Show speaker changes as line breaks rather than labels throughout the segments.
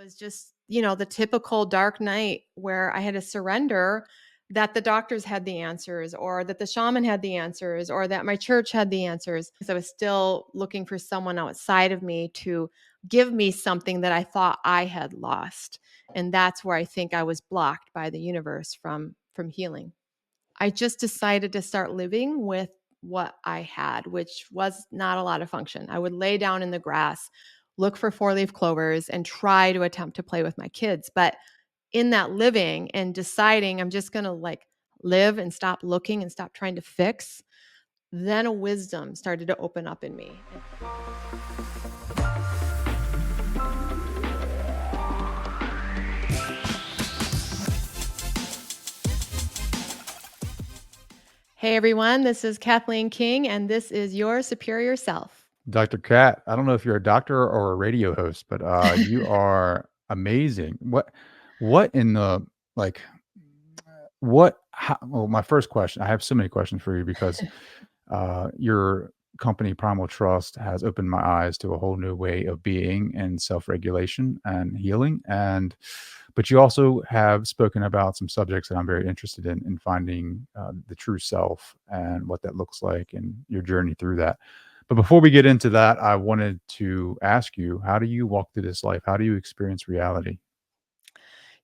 was just, the typical dark night where I had to surrender that the doctors had the answers, or that the shaman had the answers, or that my church had the answers. Because I was still looking for someone outside of me to give me something that I thought I had lost. And that's where I think I was blocked by the universe from healing. I just decided to start living with what I had, which was not a lot of function. I would lay down in the grass, look for four-leaf clovers, and try to attempt to play with my kids. But in that living and deciding I'm just going to live and stop looking and stop trying to fix, then a wisdom started to open up in me. Hey everyone, this is Cathleen King, and this is Your Superior Self.
Dr. Kat, I don't know if you're a doctor or a radio host, but you are amazing. What in the like, well, my first question, I have so many questions for you because your company, Primal Trust, has opened my eyes to a whole new way of being and self-regulation and healing. But you also have spoken about some subjects that I'm very interested in finding the true self and what that looks like and your journey through that. But before we get into that, I wanted to ask you, how do you walk through this life? How do you experience reality?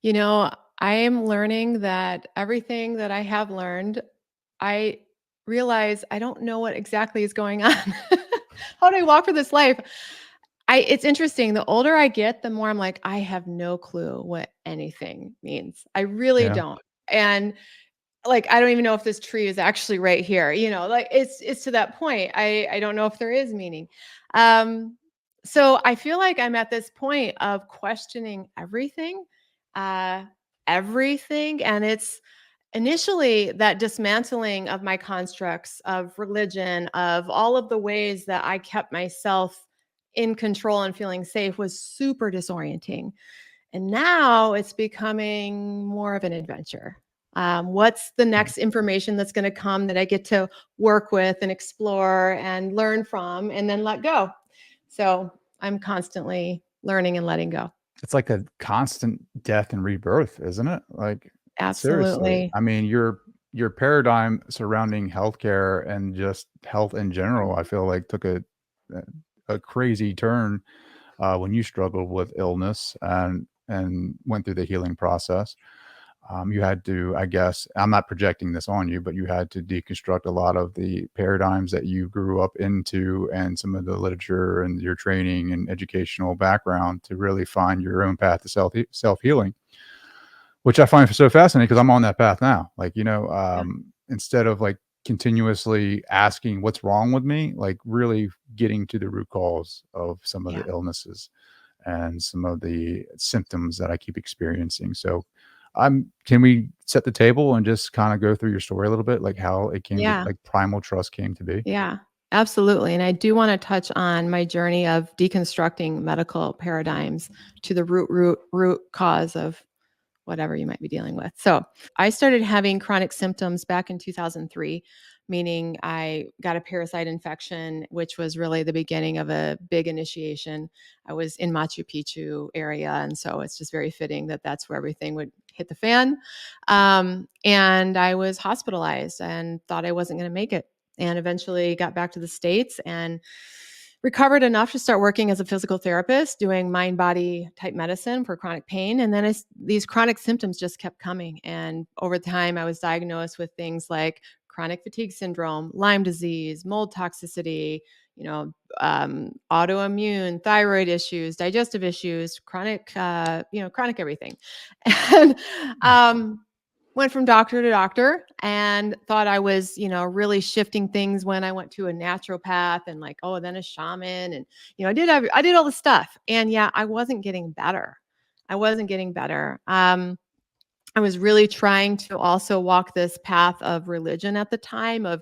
I am learning that everything that I have learned, I realize I don't know what exactly is going on. How do I walk through this life? It's interesting. The older I get, the more I'm like, I have no clue what anything means. I really
Yeah.
don't. And I don't even know if this tree is actually right here. It's to that point. I don't know if there is meaning. Um, so I feel like I'm at this point of questioning everything, uh, everything. And it's initially that dismantling of my constructs of religion, of all of the ways that I kept myself in control and feeling safe was super disorienting. And now it's becoming more of an adventure. What's the
Yeah.
next information that's going to come that I get to work with and explore and learn from and then let go? So I'm constantly learning and letting go.
It's like a constant death and rebirth, isn't it? Like, seriously.
Absolutely.
I mean, your paradigm surrounding healthcare and just health in general, I feel like took a crazy turn when you struggled with illness and went through the healing process. You had to, I guess, I'm not projecting this on you, but you had to deconstruct a lot of the paradigms that you grew up into and some of the literature and your training and educational background to really find your own path to self healing, which I find so fascinating because I'm on that path now.
Yeah.
Instead of like continuously asking what's wrong with me, like really getting to the root cause of some of the
Yeah.
illnesses and some of the symptoms that I keep experiencing. So can we set the table and just kind of go through your story a little bit, like how it came to,
Yeah.
like, Primal Trust came to be?
Yeah. Absolutely. And I do want to touch on my journey of deconstructing medical paradigms to the root cause of whatever you might be dealing with. So I started having chronic symptoms back in 2003, meaning I got a parasite infection, which was really the beginning of a big initiation. I was in Machu Picchu area. And so it's just very fitting that that's where everything would hit the fan. And I was hospitalized and thought I wasn't going to make it. And eventually got back to the States and recovered enough to start working as a physical therapist, doing mind body type medicine for chronic pain. And then these chronic symptoms just kept coming. And over time, I was diagnosed with things like chronic fatigue syndrome, Lyme disease, mold toxicity, autoimmune, thyroid issues, digestive issues, chronic everything. And went from doctor to doctor and thought I was, really shifting things when I went to a naturopath and then a shaman. And, I did all the stuff. And yeah, I wasn't getting better. I wasn't getting better. I was really trying to also walk this path of religion at the time of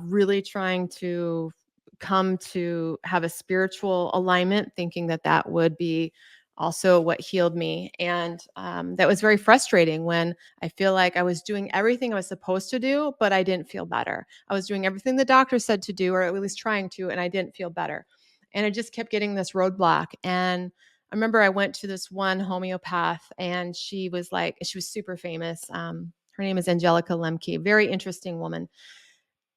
really trying to come to have a spiritual alignment, thinking that that would be also what healed me. And that was very frustrating when I feel like I was doing everything I was supposed to do, but I didn't feel better. I was doing everything the doctor said to do, or at least trying to, and I didn't feel better. And I just kept getting this roadblock. And I remember I went to this one homeopath, and she was super famous. Her name is Angelica Lemke, very interesting woman.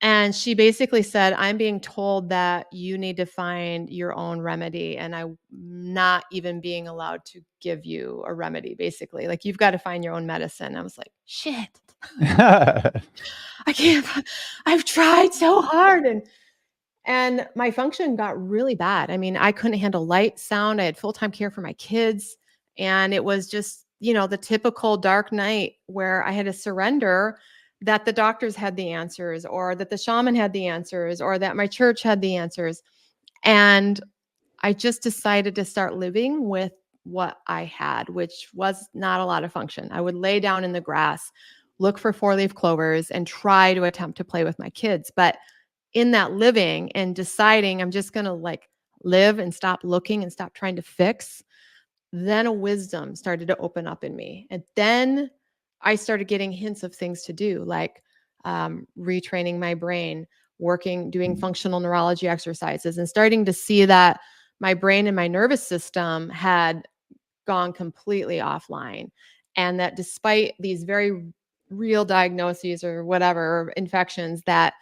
And she basically said, I'm being told that you need to find your own remedy, and I'm not even being allowed to give you a remedy, basically. Like, you've got to find your own medicine. I was like, shit, I can't. I've tried so hard. And my function got really bad. I mean, I couldn't handle light, sound. I had full-time care for my kids. And it was just, the typical dark night where I had to surrender that the doctors had the answers, or that the shaman had the answers, or that my church had the answers. And I just decided to start living with what I had, which was not a lot of function. I would lay down in the grass, look for four-leaf clovers, and try to attempt to play with my kids. But in that living and deciding I'm just going to live and stop looking and stop trying to fix, then a wisdom started to open up in me. And then I started getting hints of things to do, like retraining my brain, doing functional neurology exercises, and starting to see that my brain and my nervous system had gone completely offline. And that despite these very real diagnoses or whatever infections, that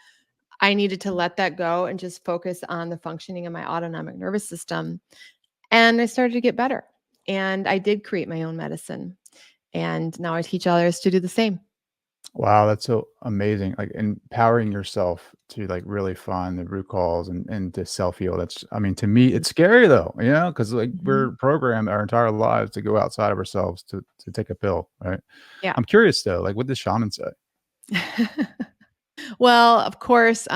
I needed to let that go and just focus on the functioning of my autonomic nervous system. And I started to get better. And I did create my own medicine. And now I teach others to do the same.
Wow, that's so amazing. Like empowering yourself to like really find the root cause and to self heal. That's, I mean, to me, it's scary though, because like
Mhm.
we're programmed our entire lives to go outside of ourselves to take a pill, right?
Yeah.
I'm curious though, like what does shaman say?
Well, of course,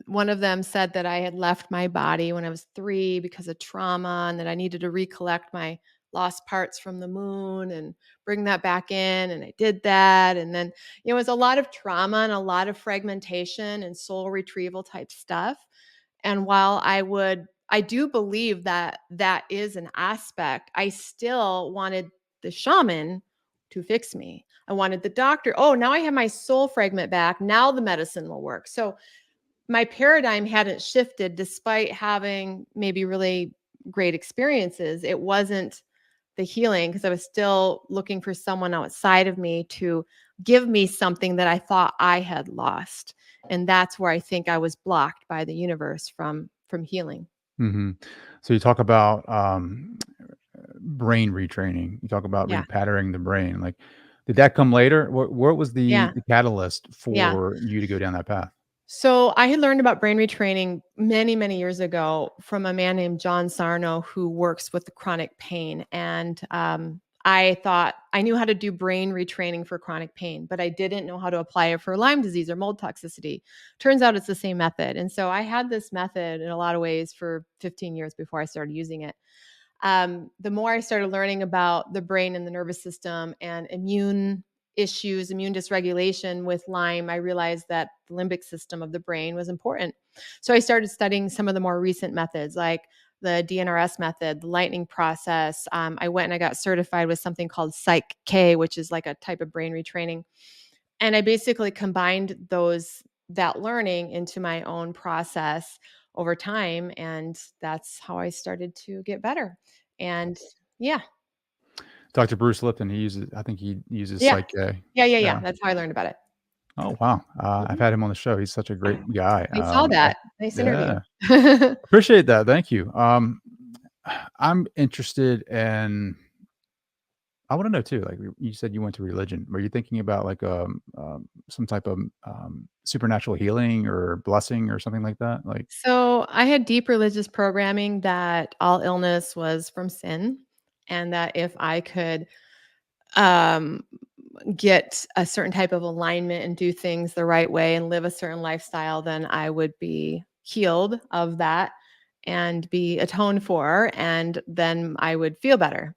one of them said that I had left my body when I was 3 because of trauma, and that I needed to recollect my lost parts from the moon and bring that back in. And I did that. And then, it was a lot of trauma and a lot of fragmentation and soul retrieval type stuff. And while I do believe that that is an aspect, I still wanted the shaman to fix me. I wanted the doctor. Oh, now I have my soul fragment back. Now the medicine will work. So my paradigm hadn't shifted despite having maybe really great experiences. It wasn't the healing, because I was still looking for someone outside of me to give me something that I thought I had lost. And that's where I think I was blocked by the universe from healing.
Hmm. So you talk about brain retraining. You talk about
Yeah.
repatterning the brain. Like, did that come later? What was
Yeah.
the catalyst
Yeah.
for you to go down that path?
So I had learned about brain retraining many, many years ago from a man named John Sarno, who works with the chronic pain. And I thought I knew how to do brain retraining for chronic pain, but I didn't know how to apply it for Lyme disease or mold toxicity. Turns out it's the same method. And so I had this method in a lot of ways for 15 years before I started using it. The more I started learning about the brain and the nervous system and immune issues, immune dysregulation with Lyme, I realized that the limbic system of the brain was important. So I started studying some of the more recent methods, like the DNRS method, the lightning process. I went and I got certified with something called Psych K, which is like a type of brain retraining. And I basically combined that learning into my own process over time, and that's how I started to get better. And yeah.
Dr. Bruce Lipton, I think he uses
Yeah.
Psych-K.
Yeah,
Yeah.
that's how I learned about it.
Oh, wow. I've
Mhm.
had him on the show. He's such a great guy.
I saw that. Nice interview.
Yeah, appreciate that. Thank you. I'm interested in I wanna know too, like, you said you went to religion. Were you thinking about, like, some type of, supernatural healing or blessing or something like that? Like,
So I had deep religious programming that all illness was from sin, and that if I could um, get a certain type of alignment and do things the right way and live a certain lifestyle, then I would be healed of that and be atoned for, and then I would feel better.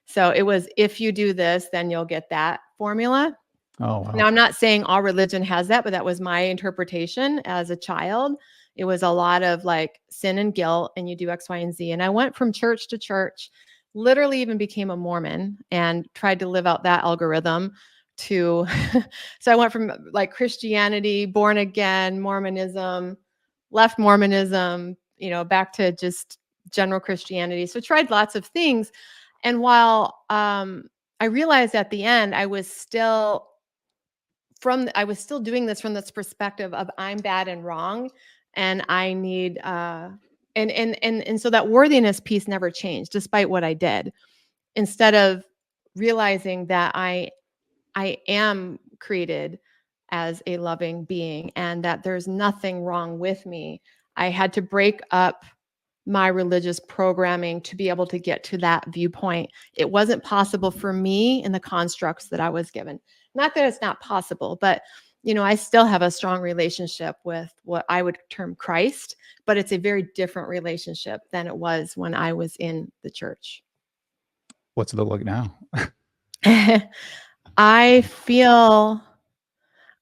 So it was, if you do this, then you'll get that formula.
oh,
Now,
wow.
I'm not saying all religion has that, but that was my interpretation as a child. It was a lot of like sin and guilt, and you do X, Y, and Z. And I went from church to church, literally even became a Mormon and tried to live out that algorithm to. So I went from like Christianity, born again, Mormonism, left Mormonism, back to just general Christianity. So tried lots of things. And while I realized at the end, I was still doing this from this perspective of I'm bad and wrong, and I need and so that worthiness piece never changed despite what I did. Instead of realizing that I am created as a loving being and that there's nothing wrong with me, I had to break up my religious programming to be able to get to that viewpoint. It wasn't possible for me in the constructs that I was given. Not that it's not possible, but I still have a strong relationship with what I would term Christ, but it's a very different relationship than it was when I was in the church.
What's it look like now?
I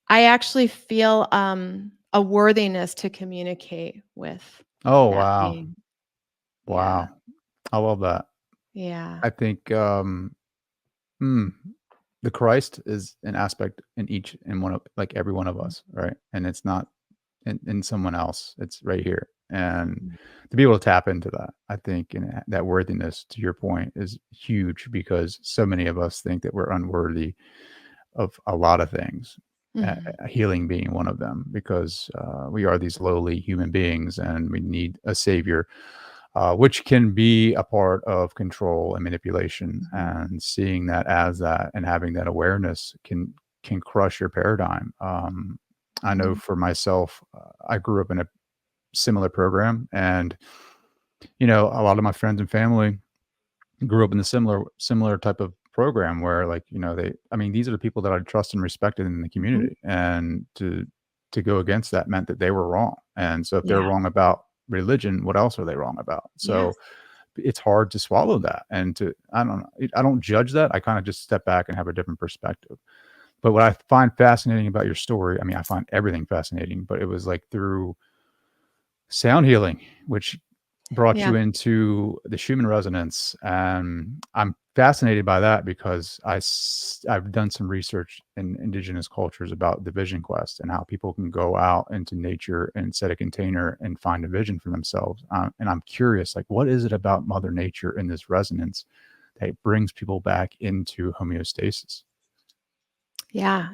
actually feel a worthiness to communicate with
Oh,
that
wow.
being. Yeah.
Wow. I love that.
Yeah.
I think, the Christ is an aspect in each and one of like every one of us, right? And it's not in someone else. It's right here. And to be able to tap into that, I think, and that worthiness, to your point, is huge because so many of us think that we're unworthy of a lot of things.
Mhm.
Healing being one of them, because we are these lowly human beings and we need a savior, which can be a part of control and manipulation.
Mhm.
And seeing that as that and having that awareness can crush your paradigm. I know
Mhm.
for myself, I grew up in a similar program, and a lot of my friends and family grew up in the similar type of program where, like, these are the people that I trust and respected in the
Mhm.
community, and to go against that meant that they were wrong. And so if they're
Yeah.
wrong about religion, what else are they wrong about?
Yes.
So it's hard to swallow that, and I don't judge that. I kind of just step back and have a different perspective. But what I find fascinating about your story, I find everything fascinating, but it was like through sound healing, which brought
Yeah.
you into the Schumann resonance. And I'm fascinated by that because I've done some research in indigenous cultures about the vision quest and how people can go out into nature and set a container and find a vision for themselves. And I'm curious, like, what is it about Mother Nature in this resonance that brings people back into homeostasis?
Yeah.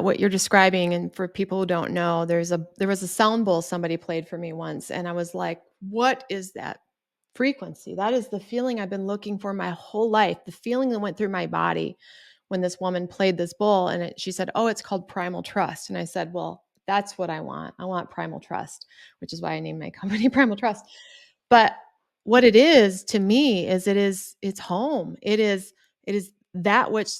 What you're describing, and for people who don't know, there was a sound bowl somebody played for me once, and I was like, what is that frequency? That is the feeling I've been looking for my whole life. The feeling that went through my body when this woman played this bowl, and she said, oh, it's called Primal Trust. And I said, well, that's what I want. I want Primal Trust, which is why I named my company Primal Trust. But what it is to me is it's home. It is that which,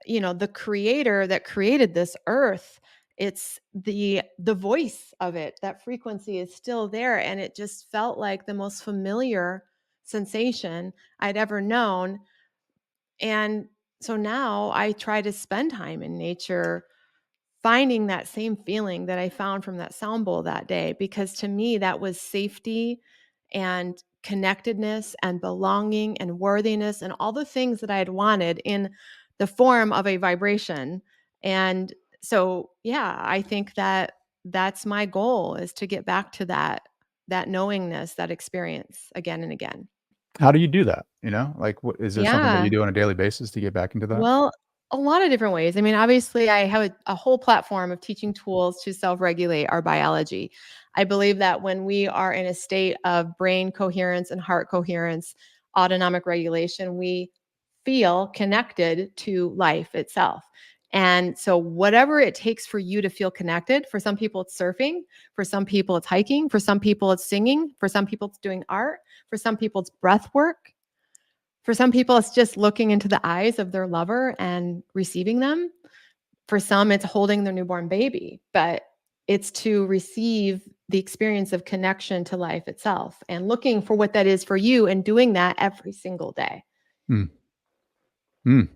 the creator that created this earth, it's the voice of it. That frequency is still there, and it just felt like the most familiar sensation I'd ever known. And so now I try to spend time in nature, finding that same feeling that I found from that sound bowl that day, because to me that was safety and connectedness and belonging and worthiness and all the things that I had wanted in the form of a vibration. And so, yeah, I think that that's my goal, is to get back to that knowingness, that experience again and again.
How do you do that? Like, what is there something that you
Yeah.
do on a daily basis to get back into that?
Well, a lot of different ways. I mean, obviously, I have a whole platform of teaching tools to self regulate our biology. I believe that when we are in a state of brain coherence and heart coherence, autonomic regulation, we feel connected to life itself. And so, whatever it takes for you to feel connected, for some people, it's surfing, for some people, it's hiking, for some people, it's singing, for some people, it's doing art, for some people, it's breath work. For some people, it's just looking into the eyes of their lover and receiving them. For some, it's holding their newborn baby, but it's to receive the experience of connection to life itself and looking for what that is for you and doing that every single day.
Mm. Mm.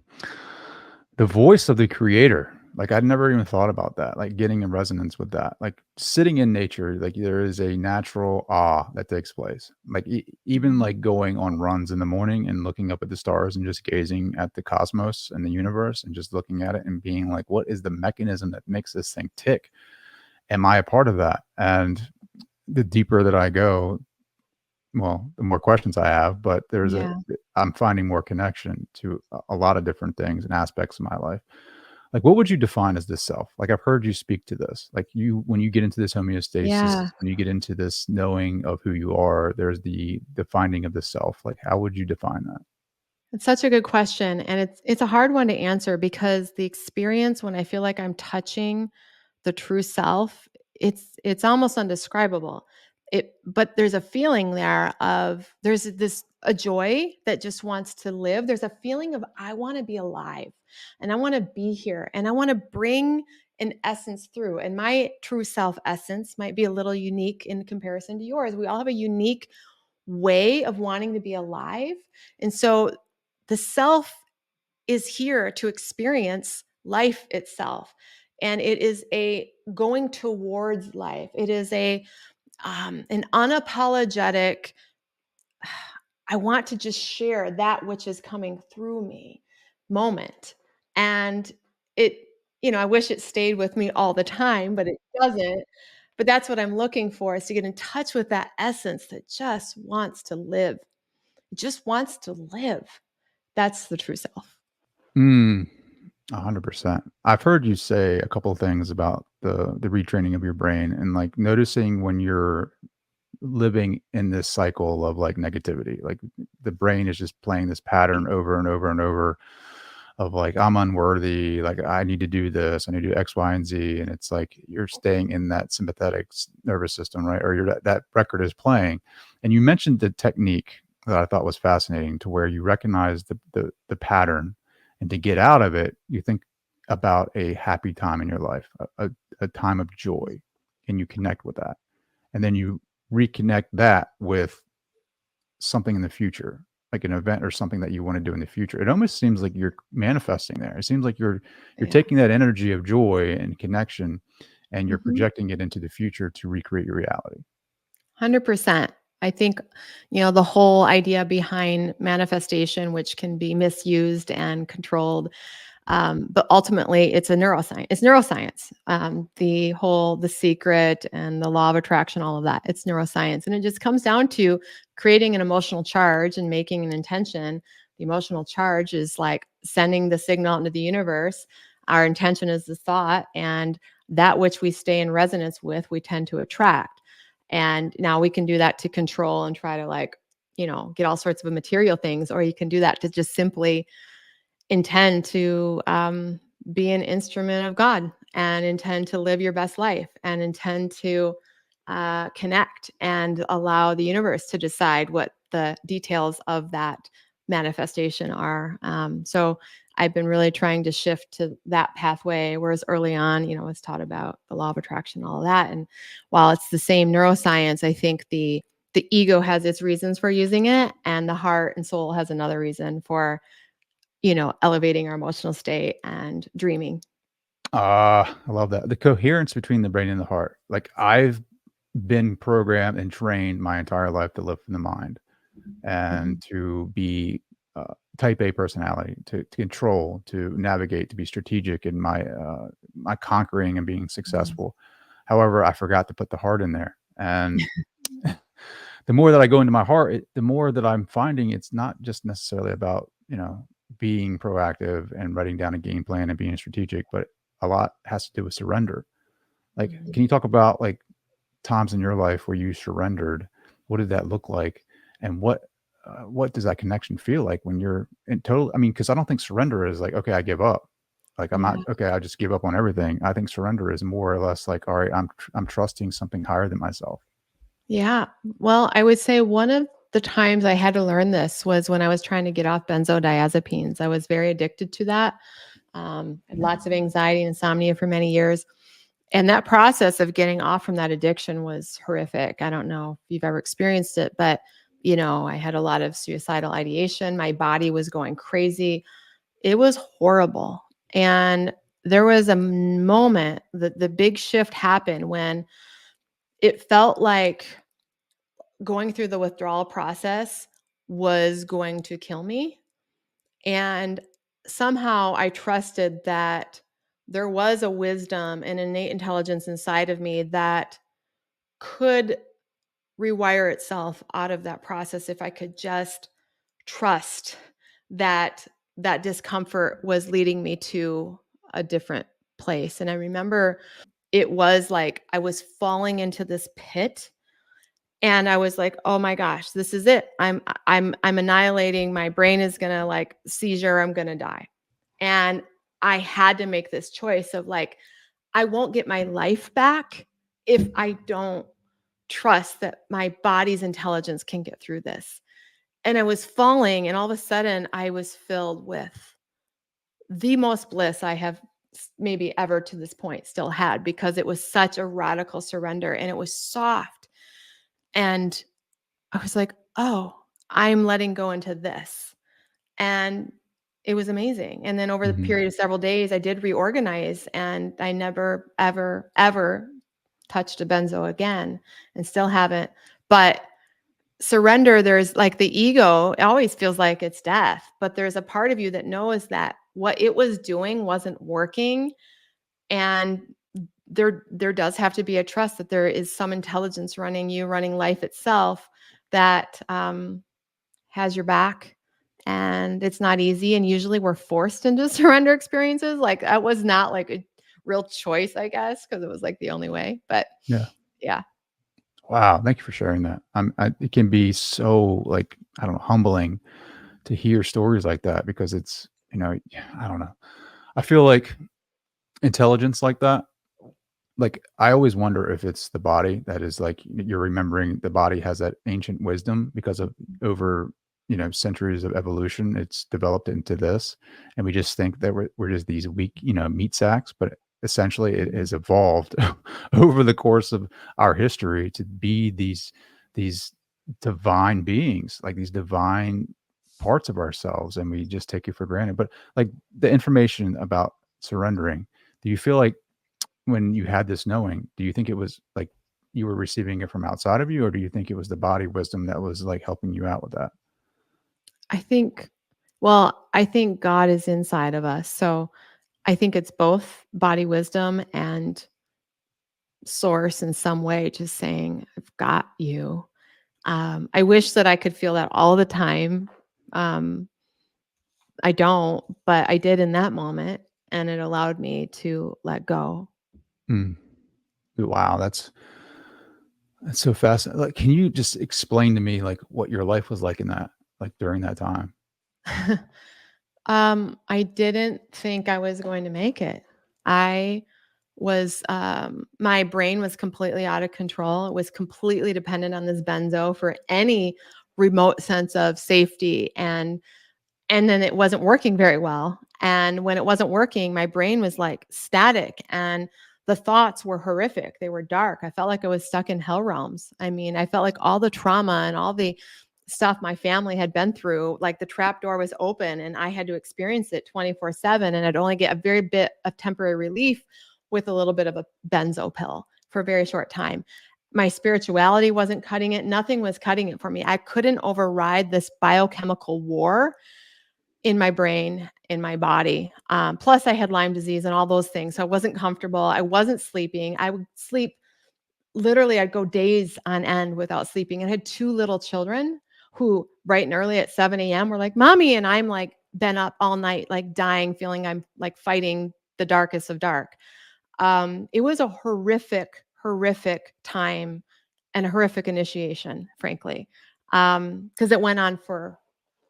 The voice of the creator. Like, I'd never even thought about that, like getting in resonance with that. Like sitting in nature, like there is a natural awe that takes place. Like even
Mhm.
like going on runs in the morning and looking up at the stars and just gazing at the cosmos and the universe and just looking at it and being like, what is the mechanism that makes this thing tick? Am I a part of that? And the deeper that I go, well, the more questions I have, but
Yeah.
I'm finding more connection to a lot of different things and aspects of my life. Like, what would you define as this self? Like, I've heard you speak to this. Like, when you get into this
Yeah.
homeostasis, when you get into this knowing of who you are, there's the finding of the self. Like, how would you define that?
It's such a good question, and it's a hard one to answer because the experience when I feel like I'm touching the true self, it's almost undescribable. But there's a feeling there of there's this a joy that just wants to live. There's a feeling of I want to be alive and I want to be here and I want to bring an essence through. And my true self essence might be a little unique in comparison to yours. We all have a unique way of wanting to be alive. And so the self is here to experience life itself. And it is a going towards life. It is an unapologetic, I want to just share that which is coming through me moment. And it, I wish it stayed with me all the time, but it doesn't. But that's what I'm looking for is to get in touch with that essence that just wants to live. It just wants to live. That's the true self.
Mm, 100%. I've heard you say a couple of things about the retraining of your brain and like noticing when you're living in this cycle of like negativity. Like the brain is just playing this pattern over and over and over of like, I'm unworthy, like I need to do this, I need to do X, Y, and Z. And it's like you're staying in that sympathetic nervous system, right? Or that record is playing. And you mentioned the technique that I thought was fascinating to where you recognize the pattern and to get out of it, you think about a happy time in your life, a time of joy, and you connect with that. And then you reconnect that with something in the future, like an event or something that you want to do in the future. It almost seems like you're manifesting there. It seems like you're
Yeah.
taking that energy of joy and connection and you're
Mhm.
projecting it into the future to recreate your reality.
100%. I think, the whole idea behind manifestation, which can be misused and controlled, but ultimately, it's a neuroscience. It's neuroscience. The secret and the law of attraction, all of that. It's neuroscience, and it just comes down to creating an emotional charge and making an intention. The emotional charge is like sending the signal into the universe. Our intention is the thought, and that which we stay in resonance with, we tend to attract. And now we can do that to control and try to get all sorts of material things, or you can do that to just simply intend to be an instrument of God and intend to live your best life and intend to connect and allow the universe to decide what the details of that manifestation are. So I've been really trying to shift to that pathway, whereas early on, I was taught about the law of attraction, all of that. And while it's the same neuroscience, I think the ego has its reasons for using it, and the heart and soul has another reason for elevating our emotional state and dreaming.
Ah, I love that. The coherence between the brain and the heart. Like I've been programmed and trained my entire life to live from the mind
Mhm.
and to be type A personality, to control, to navigate, to be strategic in my conquering and being
Mhm.
successful. However, I forgot to put the heart in there, and the more that I go into my heart, the more that I'm finding it's not just necessarily about being proactive and writing down a game plan and being strategic, but a lot has to do with surrender. Like,
Mhm.
can you talk about like times in your life where you surrendered? What did that look like? And what does that connection feel like when you're in total? I mean, because I don't think surrender is like, okay, I give up. Like I'm not
Yeah.
okay. I just give up on everything. I think surrender is more or less like, all right, I'm trusting something higher than myself.
Yeah. Well, I would say one of the times I had to learn this was when I was trying to get off benzodiazepines. I was very addicted to that. Had lots of anxiety and insomnia for many years. And that process of getting off from that addiction was horrific. I don't know if you've ever experienced it, but I had a lot of suicidal ideation. My body was going crazy. It was horrible. And there was a moment that the big shift happened when it felt like going through the withdrawal process was going to kill me. And somehow I trusted that there was a wisdom and innate intelligence inside of me that could rewire itself out of that process if I could just trust that that discomfort was leading me to a different place. And I remember it was like I was falling into this pit, and I was like, "Oh my gosh, this is it. I'm annihilating. My brain is going to like seizure. I'm going to die." And I had to make this choice of like, I won't get my life back if I don't trust that my body's intelligence can get through this. And I was falling, and all of a sudden I was filled with the most bliss I have maybe ever to this point still had, because it was such a radical surrender and it was soft. And I was like, oh, I'm letting go into this. And it was amazing. And then over the
Mhm.
period of several days, I did reorganize, and I never, ever, ever touched a benzo again, and still haven't. But surrender, there's like the ego, it always feels like it's death, but there's a part of you that knows that what it was doing wasn't working. And there does have to be a trust that there is some intelligence running you, running life itself, that has your back. And it's not easy. And usually we're forced into surrender experiences. Like that was not like a real choice, I guess, because it was like the only way. But
Yeah.
yeah.
Wow. Thank you for sharing that. It can be so like, I don't know, humbling to hear stories like that because it's, I don't know. I feel like intelligence like that, like I always wonder if it's the body that is like you're remembering the body has that ancient wisdom because of over, centuries of evolution, it's developed into this. And we just think that we're just these weak, meat sacks, but essentially it has evolved over the course of our history to be these divine beings, like these divine parts of ourselves, and we just take it for granted. But like the information about surrendering, do you feel like when you had this knowing, do you think it was like you were receiving it from outside of you, or do you think it was the body wisdom that was like helping you out with that?
I think, well, I think God is inside of us. So I think it's both body wisdom and source in some way, just saying, I've got you. I wish that I could feel that all the time. Um, I don't, but I did in that moment, and it allowed me to let go.
Mm. Wow, that's so fascinating. Like, can you just explain to me like what your life was like in that, like during that time?
I didn't think I was going to make it. I was, my brain was completely out of control. It was completely dependent on this benzo for any remote sense of safety. And then it wasn't working very well. And when it wasn't working, my brain was like static, and the thoughts were horrific. They were dark. I felt like I was stuck in hell realms. I mean, I felt like all the trauma and all the stuff my family had been through, like the trap door was open and I had to experience it 24/7. And I'd only get a very bit of temporary relief with a little bit of a benzo pill for a very short time. My spirituality wasn't cutting it. Nothing was cutting it for me. I couldn't override this biochemical war in my brain, in my body. Plus, I had Lyme disease and all those things. So I wasn't comfortable. I wasn't sleeping. I would sleep literally, I'd go days on end without sleeping. And I had two little children who, bright and early at 7 a.m., were like, Mommy. And I'm like, been up all night, like dying, feeling I'm like fighting the darkest of dark. It was a horrific, horrific time and a horrific initiation, frankly, because it went on for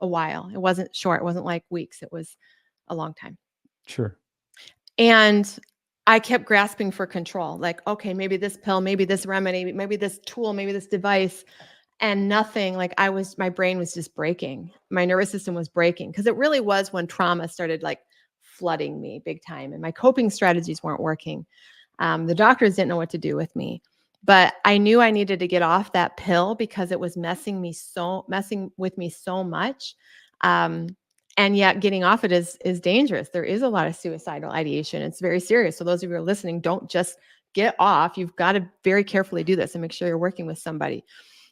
a while. It wasn't short. It wasn't like weeks. It was a long time.
Sure.
And I kept grasping for control, like, okay, maybe this pill, maybe this remedy, maybe this tool, maybe this device, and nothing. Like my brain was just breaking. My nervous system was breaking, because it really was when trauma started like flooding me big time, and my coping strategies weren't working. The doctors didn't know what to do with me, but I knew I needed to get off that pill because it was messing with me so much. Um, and yet getting off it is dangerous. There is a lot of suicidal ideation. It's very serious. So those of you who are listening, don't just get off. You've got to very carefully do this and make sure you're working with somebody.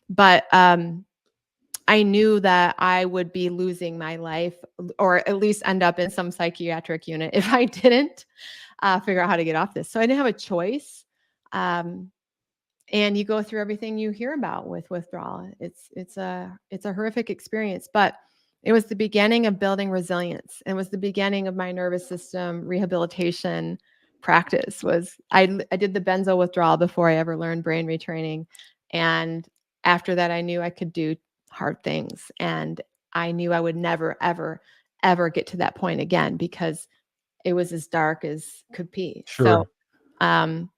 But I knew that I would be losing my life, or at least end up in some psychiatric unit if I didn't figure out how to get off this. So I didn't have a choice. Um, and you go through everything you hear about with withdrawal. It's a horrific experience, but it was the beginning of building resilience. It was the beginning of my nervous system rehabilitation practice. Was I did the benzo withdrawal before I ever learned brain retraining, and after that I knew I could do hard things, and I knew I would never ever get to that point again, because it was as dark as could be. So
Sure.
um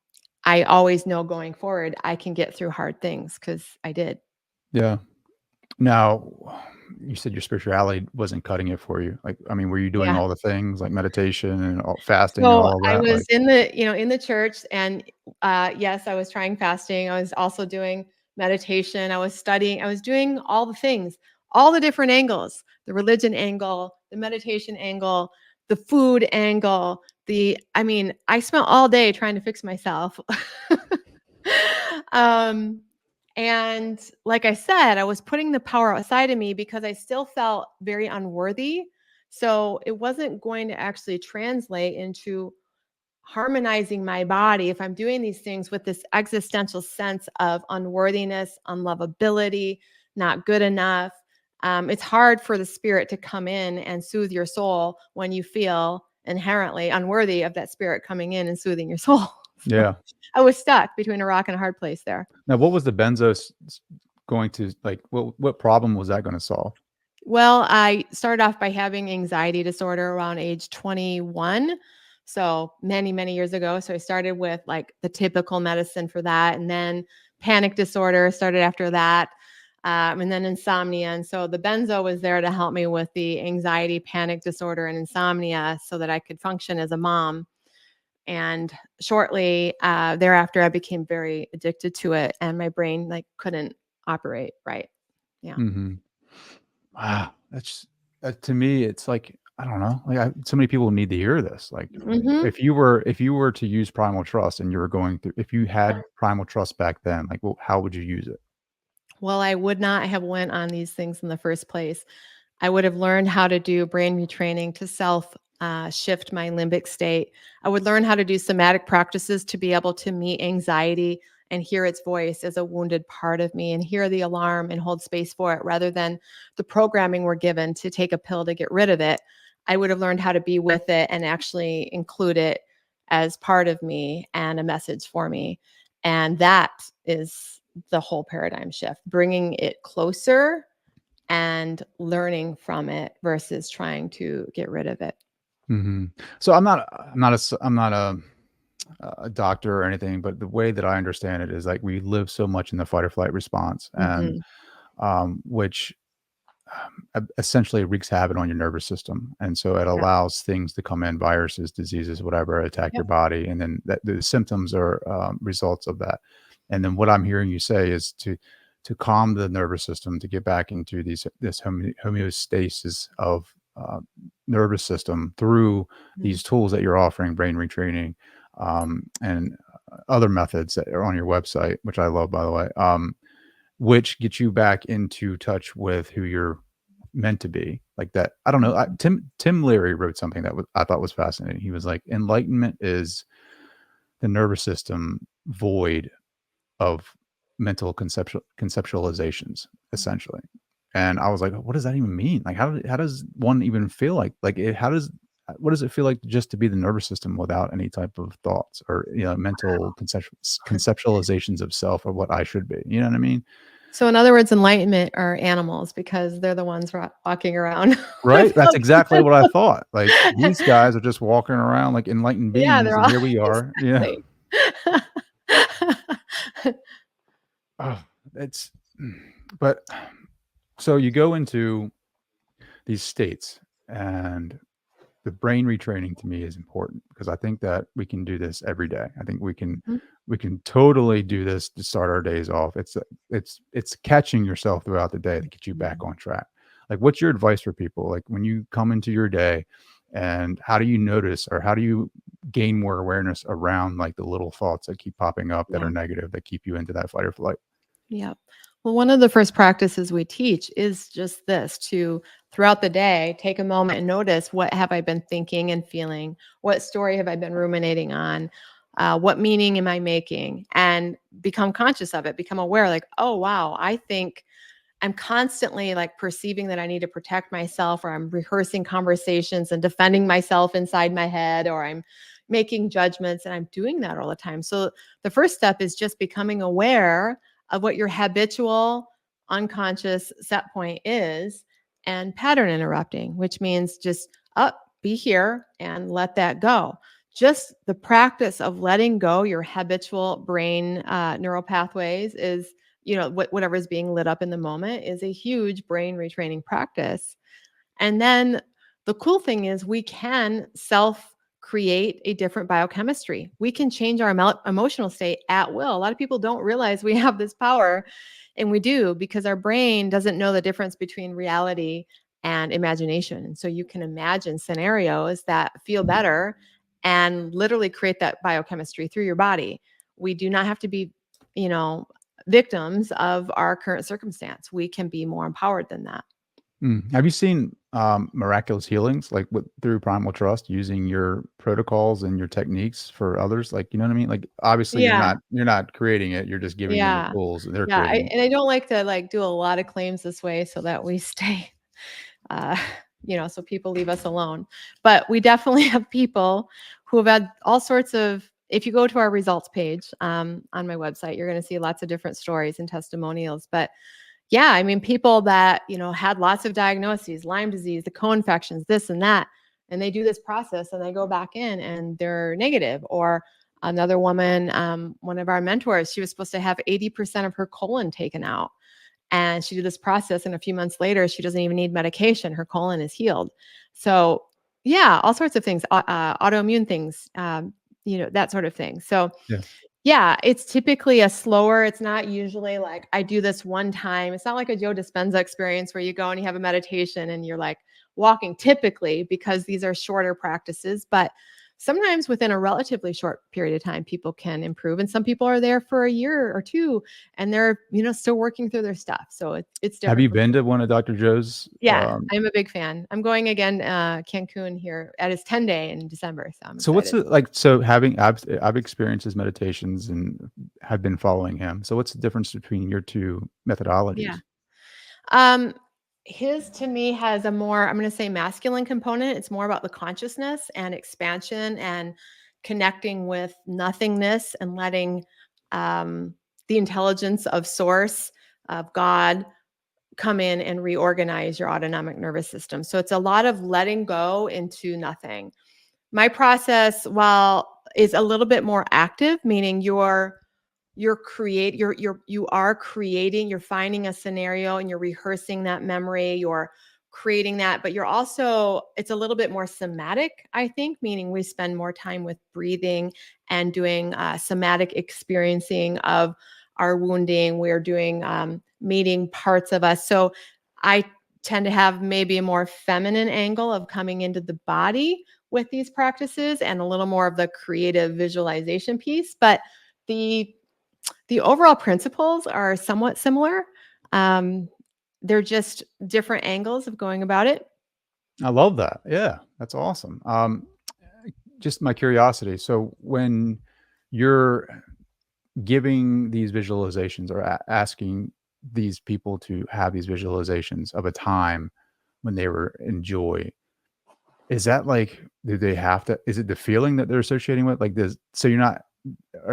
I always know going forward I can get through hard things, because I did.
Yeah. Now, you said your spirituality wasn't cutting it for you. Like, I mean, were you doing
Yeah.
all the things like meditation and fasting and
So
all of
I
that?
was
Like,
in the, in the church, and yes, I was trying fasting. I was also doing meditation. I was studying. I was doing all the things, all the different angles, the religion angle, the meditation angle, the food angle. I mean, I spent all day trying to fix myself. um, and like I said, I was putting the power outside of me because I still felt very unworthy. So it wasn't going to actually translate into harmonizing my body if I'm doing these things with this existential sense of unworthiness, unlovability, not good enough. It's hard for the spirit to come in and soothe your soul when you feel inherently unworthy of that spirit coming in and soothing your soul. So
yeah.
I was stuck between a rock and a hard place there.
Now, what was the benzo going to like? What problem was that going to solve?
Well, I started off by having anxiety disorder around age 21. So many, many years ago. So I started with like the typical medicine for that. And then panic disorder started after that. And then insomnia. And so the benzo was there to help me with the anxiety, panic disorder, and insomnia so that I could function as a mom. And shortly thereafter, I became very addicted to it, and my brain like couldn't operate right. Yeah.
Hmm. Wow, that's to me, it's like I don't know. Like, so many people need to hear this. Like,
Hmm.
if you were to use Primal Trust and you were going through, if you had Primal Trust back then, like, well, how would you use it?
Well, I would not have went on these things in the first place. I would have learned how to do brain retraining to self shift my limbic state. I would learn how to do somatic practices to be able to meet anxiety and hear its voice as a wounded part of me and hear the alarm and hold space for it rather than the programming we're given to take a pill to get rid of it. I would have learned how to be with it and actually include it as part of me and a message for me. And that is the whole paradigm shift, bringing it closer and learning from it versus trying to get rid of it.
Hmm. So I'm not a doctor or anything, but the way that I understand it is like we live so much in the fight or flight response, and
Mhm.
which essentially wreaks havoc on your nervous system. And so it
Yeah.
allows things to come in, viruses, diseases, whatever, attack your
Yep.
body. And then the symptoms are results of that. And then what I'm hearing you say is to calm the nervous system, to get back into this homeostasis of nervous system through
Mhm.
these tools that you're offering, brain retraining, and other methods that are on your website, which I love, by the way. Which gets you back into touch with who you're meant to be. Like that. I don't know. Tim Leary wrote something that I thought was fascinating. He was like, enlightenment is the nervous system void of mental conceptualizations, essentially. And I was like, what does that even mean? Like, how does one even feel like it? What does it feel like just to be the nervous system without any type of thoughts or mental conceptualizations of self or what I should be? You know what I mean?
So, in other words, enlightenment are animals because they're the ones walking around
Right? That's
without
exactly what I thought. Like, these guys are just walking around like enlightened
Yeah,
beings,
they're
and
all
here we are. Yeah.
exactly.
Oh, it's but so you go into these states, and the brain retraining to me is important because I think that we can do this every day. I think
Mhm.
we can totally do this to start our days off. It's catching yourself throughout the day to get you back
Mhm.
on track. Like, what's your advice for people? Like, when you come into your day, and how do you notice or how do you gain more awareness around like the little thoughts that keep popping up that
Yeah.
are negative that keep you into that fight or flight?
Yep. Well, one of the first practices we teach is just this to throughout the day, take a moment and notice what have I been thinking and feeling? What story have I been ruminating on? What meaning am I making? And become conscious of it, become aware, like, oh, wow, I think I'm constantly like perceiving that I need to protect myself, or I'm rehearsing conversations and defending myself inside my head, or I'm making judgments, and I'm doing that all the time. So the first step is just becoming aware of what your habitual unconscious set point is, and pattern interrupting, which means just up, be here and let that go. Just the practice of letting go your habitual brain neural pathways is, whatever is being lit up in the moment, is a huge brain retraining practice. And then the cool thing is we can self create a different biochemistry. We can change our emotional state at will. A lot of people don't realize we have this power, and we do, because our brain doesn't know the difference between reality and imagination. And so you can imagine scenarios that feel better and literally create that biochemistry through your body. We do not have to be, you know, victims of our current circumstance. We can be more empowered than that.
Have you seen miraculous healings like through Primal Trust using your protocols and your techniques for others? Like, you know what I mean? Like, obviously,
Yeah.
you're not creating it. You're just giving them the
Yeah.
tools. And they're
Yeah.
creating.
And I don't like to like do a lot of claims this way so that we stay, uh, so people leave us alone. But we definitely have people who have had all sorts of, if you go to our results page on my website, you're going to see lots of different stories and testimonials. But yeah, I mean, people that, had lots of diagnoses, Lyme disease, the co-infections, this and that, and they do this process and they go back in and they're negative. Or another woman, one of our mentors, she was supposed to have 80% of her colon taken out. And she did this process, and a few months later, she doesn't even need medication. Her colon is healed. So yeah, all sorts of things, autoimmune things, that sort of thing. So
Yeah.
yeah, it's typically a slower, it's not usually like I do this one time. It's not like a Joe Dispenza experience where you go and you have a meditation and you're like walking, typically, because these are shorter practices. But sometimes within a relatively short period of time, people can improve. And some people are there for a year or two and they're, still working through their stuff. So it's
Have
different
you
for
been
people.
to one of Dr. Joe's?
Yeah, I'm a big fan. I'm going again, Cancun here at his 10-day in December. So I'm
So what's
excited.
it like? So having I've experienced his meditations and have been following him. So what's the difference between your two
Yeah.
methodologies?
Um, his to me has a more, I'm going to say, masculine component. It's more about the consciousness and expansion and connecting with nothingness and letting the intelligence of source, of God, come in and reorganize your autonomic nervous system. So it's a lot of letting go into nothing. My process, while is a little bit more active, meaning you are creating, you're finding a scenario and you're rehearsing that memory, you're creating that, but you're also, it's a little bit more somatic, I think, meaning we spend more time with breathing and doing somatic experiencing of our wounding. We're doing meeting parts of us. So I tend to have maybe a more feminine angle of coming into the body with these practices, and a little more of the creative visualization piece. But the the overall principles are somewhat similar. Um, they're just different angles of going about it.
I love that. Yeah, that's awesome. Just my curiosity. So when you're giving these visualizations or asking these people to have these visualizations of a time when they were in joy, is that like, do they have to, is it the feeling that they're associating with? Like this, so you're not,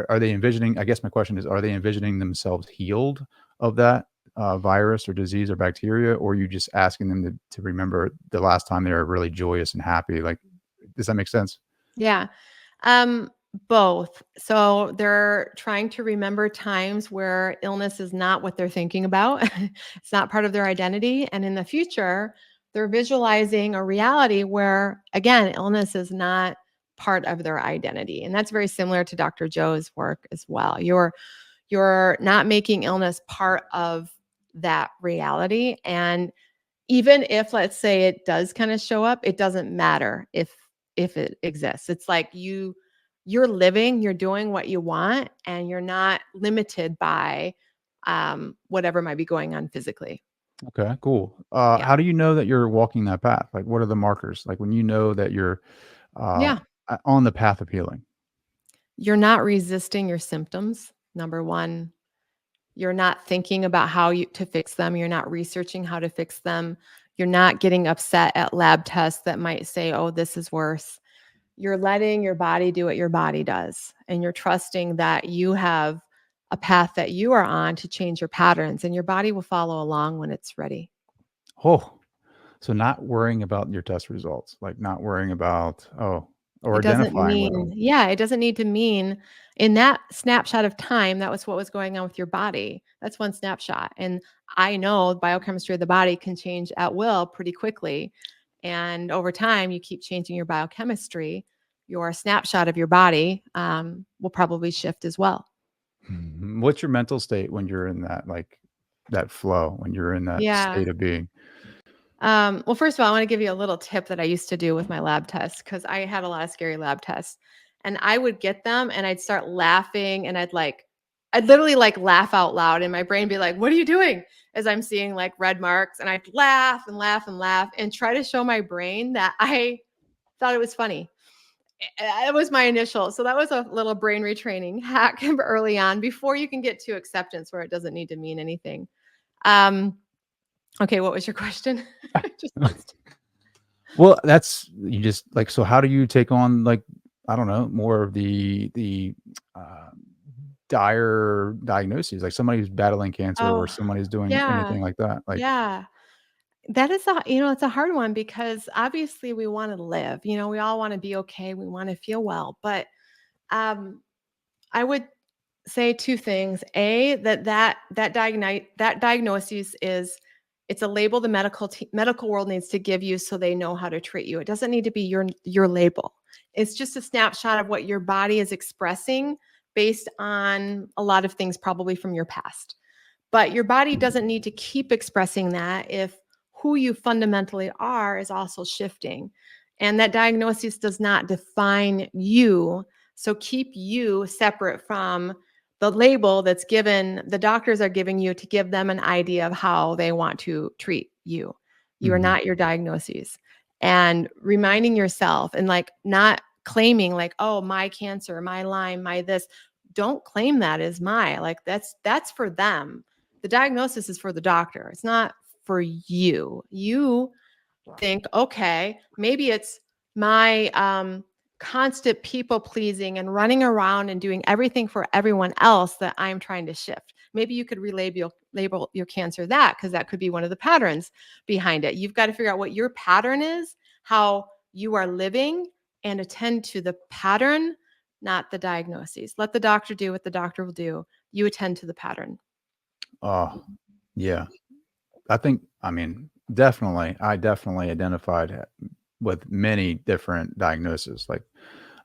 are they envisioning, I guess my question is, are they envisioning themselves healed of that virus or disease or bacteria? Or are you just asking them to remember the last time they were really joyous and happy? Like, does that make sense?
Yeah. Um, Both. So they're trying to remember times where illness is not what they're thinking about. It's not part of their identity. And in the future, they're visualizing a reality where, again, illness is not part of their identity. And that's very similar to Dr. Joe's work as well. You're not making illness part of that reality. And even if, let's say, it does kind of show up, it doesn't matter if it exists. It's like you're living, you're doing what you want, and you're not limited by whatever might be going on physically.
Okay, cool.
Yeah.
How do you know that you're walking that path? Like, what are the markers? Like when you know that you're uh,
Yeah.
on the path of healing?
You're not resisting your symptoms, number one. You're not thinking about how you to fix them. You're not researching how to fix them. You're not getting upset at lab tests that might say, oh, this is worse. You're letting your body do what your body does. And you're trusting that you have a path that you are on to change your patterns, and your body will follow along when it's ready.
Oh, so not worrying about your test results, like not worrying about, or
It doesn't
identifying with
mean,
them.
yeah, it doesn't need to mean in that snapshot of time, that was what was going on with your body. That's one snapshot. And I know biochemistry of the body can change at will pretty quickly. And over time, you keep changing your biochemistry, your snapshot of your body will probably shift as well.
Mhm. What's your mental state when you're in that, like, that flow, when you're in that
Yeah.
state of being?
Well, first of all, I want to give you a little tip that I used to do with my lab tests because I had a lot of scary lab tests. And I would get them and I'd start laughing and I'd literally like laugh out loud and my brain be like, what are you doing? As I'm seeing like red marks. And I'd laugh and laugh and laugh and try to show my brain that I thought it was funny. It was my initial. So that was a little brain retraining hack early on before you can get to acceptance where it doesn't need to mean anything. Um, okay, what was your question? I just lost.
Well, that's you just like, so how do you take on, like, I don't know, more of uh, dire diagnoses, like somebody who's battling cancer or
Oh,
somebody who's doing
yeah,
anything like that? Like,
yeah. That is it's a hard one because obviously we wanna live, we all wanna be okay, we wanna feel well, but, um, I would say 2 things. A, that diagnosis is it's a label the medical world needs to give you so they know how to treat you. It doesn't need to be your label. It's just a snapshot of what your body is expressing based on a lot of things probably from your past. But your body doesn't need to keep expressing that if who you fundamentally are is also shifting. And that diagnosis does not define you. So keep you separate from the label that's given, the doctors are giving you to give them an idea of how they want to treat you. You are
mhm.
not your diagnoses. And reminding yourself and like not claiming like, oh, my cancer, my Lyme, my this. Don't claim that as my, like that's for them. The diagnosis is for the doctor. It's not for you. You think, okay, maybe it's my constant people pleasing and running around and doing everything for everyone else that I'm trying to shift. Maybe you could label your cancer that because that could be one of the patterns behind it. You've got to figure out what your pattern is, how you are living, and attend to the pattern, not the diagnoses. Let the doctor do what the doctor will do. You attend to the pattern.
Oh, yeah. I mean, definitely, I definitely identified with many different diagnoses. Like,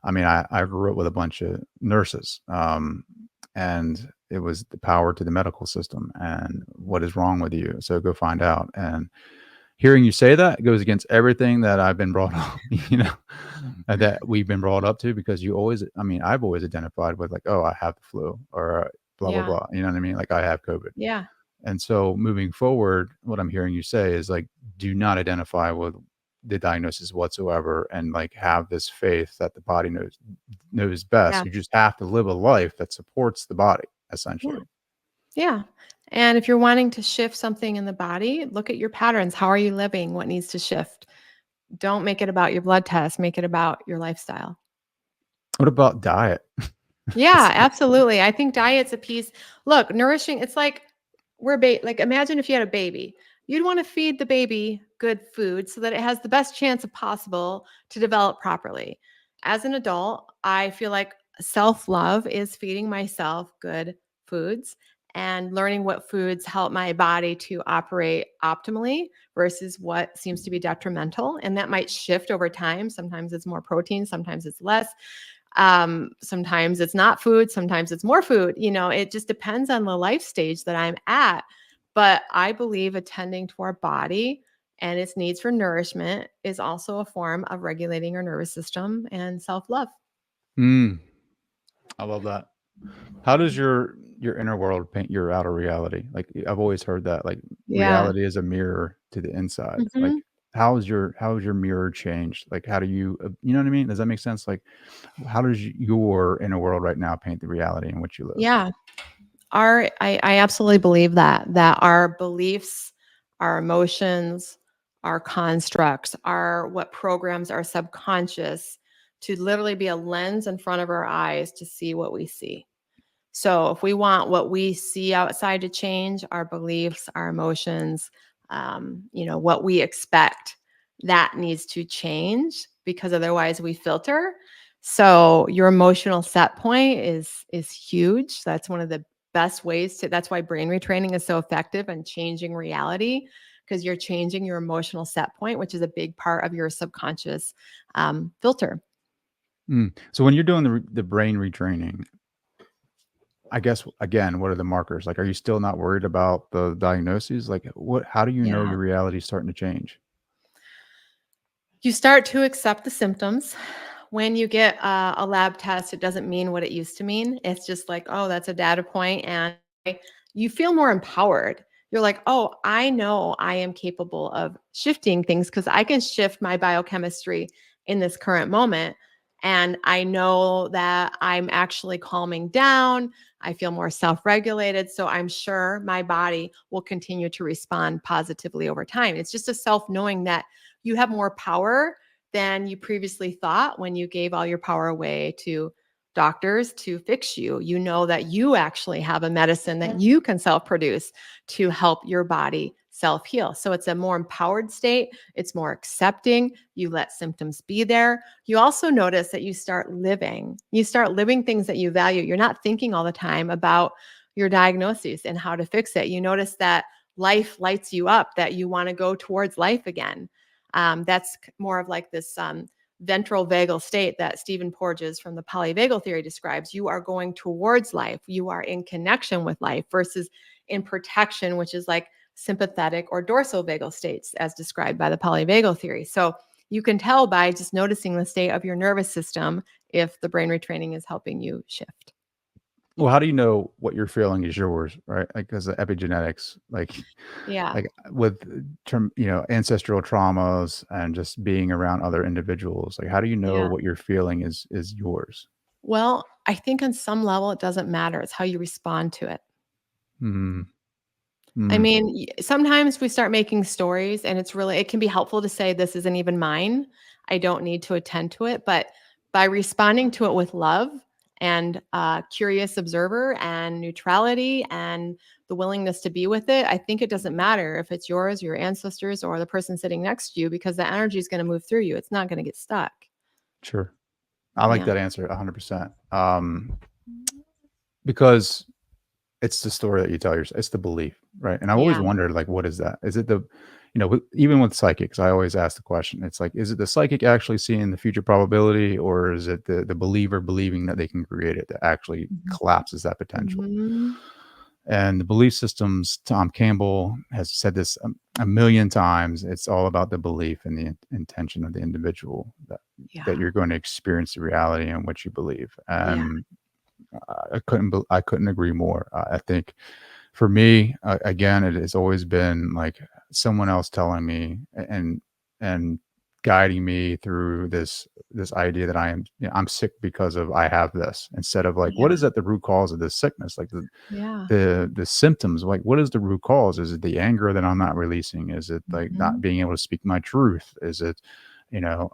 I mean, I grew up with a bunch of nurses, and it was the power to the medical system and what is wrong with you. So go find out. And hearing you say that goes against everything that I've been brought up, that we've been brought up to, because I mean, I've always identified with like, oh, I have the flu or blah, blah,
Yeah.
blah. You know what I mean? Like I have COVID.
Yeah.
And so moving forward, what I'm hearing you say is like, do not identify with the diagnosis whatsoever and like have this faith that the body knows best.
Yeah.
You just have to live a life that supports the body,
Yeah.
essentially.
Yeah. And if you're wanting to shift something in the body, look at your patterns. How are you living? What needs to shift? Don't make it about your blood test, make it about your lifestyle.
What about diet?
Yeah, absolutely. I think diet's a piece. Look, nourishing, it's like like imagine if you had a baby. You'd want to feed the baby good food so that it has the best chance of possible to develop properly. As an adult, I feel like self-love is feeding myself good foods and learning what foods help my body to operate optimally versus what seems to be detrimental. And that might shift over time. Sometimes it's more protein, sometimes it's less. Sometimes it's not food, sometimes it's more food. It just depends on the life stage that I'm at. But I believe attending to our body and its needs for nourishment is also a form of regulating our nervous system and self-love.
Mm, I love that. How does your inner world paint your outer reality? Like I've always heard that like
Yeah.
reality is a mirror to the inside. Like,
Mhm.
how has your mirror changed? Like, how do you, you know what I mean? Does that make sense? Like, how does your inner world right now paint the reality in which you live?
Yeah. I absolutely believe that our beliefs, our emotions, our constructs are what programs our subconscious to literally be a lens in front of our eyes to see what we see. So if we want what we see outside to change, our beliefs, our emotions, what we expect, that needs to change because otherwise we filter. So your emotional set point is huge. That's one of the best ways to. That's why brain retraining is so effective in changing reality because you're changing your emotional set point, which is a big part of your subconscious filter.
So when you're doing the brain retraining, I guess again, what are the markers? Like, are you still not worried about the diagnoses? Like, what? How do you know
Yeah.
your reality is starting to change?
You start to accept the symptoms. When you get a lab test, it doesn't mean what it used to mean. It's just like, oh, that's a data point, and you feel more empowered. You're like, oh, I know I am capable of shifting things because I can shift my biochemistry in this current moment. And I know that I'm actually calming down. I feel more self regulated. So I'm sure my body will continue to respond positively over time. It's just a self knowing that you have more power than you previously thought when you gave all your power away to doctors to fix you. You know that you actually have a medicine that you can self produce to help your body self heal. So it's a more empowered state. It's more accepting. You let symptoms be there. You also notice that you start living. You start living things that you value. You're not thinking all the time about your diagnoses and how to fix it. You notice that life lights you up, that you want to go towards life again. That's more of like this ventral vagal state that Stephen Porges from the polyvagal theory describes. You are going towards life. You are in connection with life versus in protection, which is like sympathetic or dorsal vagal states as described by the polyvagal theory. So you can tell by just noticing the state of your nervous system if the brain retraining is helping you shift.
Well, how do you know what you're feeling is yours, right? Like, because the epigenetics,
Yeah.
like with ancestral traumas and just being around other individuals, like, how do you know
Yeah.
what you're feeling is yours?
Well, I think on some level it doesn't matter. It's how you respond to it.
Mm,
I
mm,
mean, sometimes we start making stories and it can be helpful to say, this isn't even mine. I don't need to attend to it. But by responding to it with love and curious observer and neutrality and the willingness to be with it, I think it doesn't matter if it's yours, your ancestors, or the person sitting next to you because the energy is going to move through you. It's not going to get stuck.
sure. I like
Yeah.
that answer 100%. Because it's the story that you tell yourself. It's the belief, right? And I've always
Yeah.
wondered, like, what is that? Is it even with psychics, I always ask the question. It's like, is it the psychic actually seeing the future probability, or is it the believer believing that they can create it that actually collapses that potential?
Mhm.
And the belief systems, Tom Campbell has said this a million times. It's all about the belief and the intention of the individual that
Yeah.
you're going to experience the reality in which you believe.
Yeah.
And I couldn't agree more. I think for me, again, it has always been like someone else telling me and guiding me through this idea that I'm sick because of I have this, instead of like, what
Yeah.
is at the root cause of this sickness? Like
Yeah.
the symptoms, like, what is the root cause? Is it the anger that I'm not releasing? Is it like not
Mhm.
being able to speak my truth? Is it,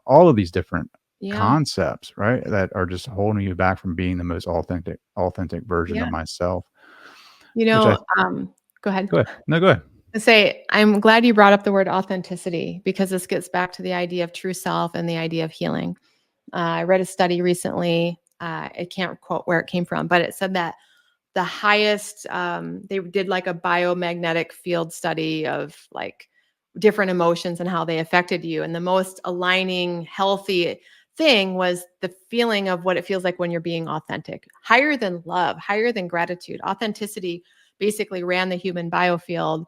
all of these different
Yeah.
concepts, right, that are just holding you back from being the most authentic version
Yeah.
of myself,
You
which I
know, go ahead.
go ahead. No, go ahead.
Say, I'm glad you brought up the word authenticity because this gets back to the idea of true self and the idea of healing. I read a study recently. I can't quote where it came from, but it said that the highest, they did like a biomagnetic field study of like different emotions and how they affected you. And the most aligning, healthy thing was the feeling of what it feels like when you're being authentic, higher than love, higher than gratitude. Authenticity basically ran the human biofield